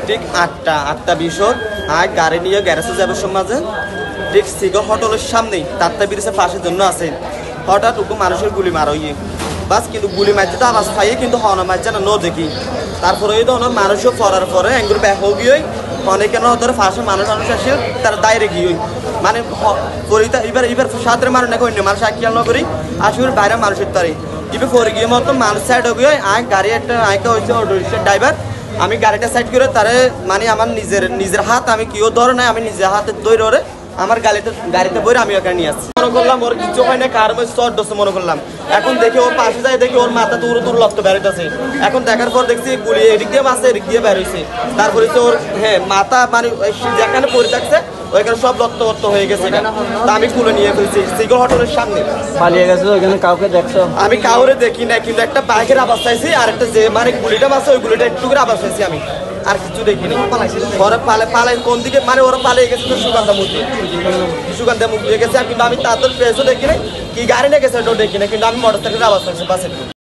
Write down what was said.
ঠিক 8টা 20 আর গাড়ি নিয়ে গ্যারেজে যাবে সমাজে ঠিক সিগো হোটেলের সামনেই তাত্তা ব্রিজের পাশের জন্য আছে হঠাৎ ওকে মানুষের গুলি মারা হইয়ে বাস কিন্তু গুলি মারতে তো আওয়াজ পাইয়ে কিন্তু হন মারছে না দেখি তারপরে ওই ধরনের মানুষও পড়ার পরে এগুলো ব্যাক হয়ে গিয়ে অনেকে ধরে ফাঁসে মানুষ আসে তারা দায়রে গিয়ে মানে এবার সাঁতরে মানুষ নাকি অন্য মানুষ খেয়াল না করি আসলে বাইরে মানুষের তারি এবার পরে গিয়ে মতো মানুষ সাইড হয়ে গিয়ে গাড়ি একটা আঁকা হয়েছে অটো রিক্সার ড্রাইভার আমি গাড়িটা সাইড করে তারে মানে আমার নিজের হাত আমি কেউ ধরে নাই আমি নিজের হাতে দৌড় ধরে আমার গাড়িতে বইরে আমি ওখানে নিয়ে আসছি মনে করলাম ওর কিছু হয় না কার চট ডসে মনে করলাম এখন দেখি ওর পাশে যাই দেখি ওর মাথা দূর রক্ত বেরোতেছে এখন দেখার পর দেখছি গুলি এদিক দিয়ে বাসে এদিক দিয়ে বেরোইছে তারপরে তো ওর মাথা মানে যেখানে পড়ে থাকছে ওইখানে সব রক্ত হয়ে গেছে তা আমি কুলে নিয়ে ফেলছি সিগল হোটেলের সামনে পালিয়ে গেছে ওইখানে কাউকে দেখছো আমি কাউরে দেখি না কিন্তু একটা বাইকের আওয়াজ পাইছি আর একটা যে মানে গুলিটা বাসে ওই গুলিটা একটু করে আওয়াজ পাইছি আমি আর কিছু দেখিনি ওরা পালাই কোন দিকে মানে ওরা পালিয়ে গেছে তো সুগন্ধা মুখ দিয়ে গেছে কিন্তু আমি তাদের পেয়েছো দেখি না কি গাড়ি নিয়ে গেছে ওটাও দেখি না কিন্তু আমি মোটরসাইকেলের আওয়াজ পাইছি বাসে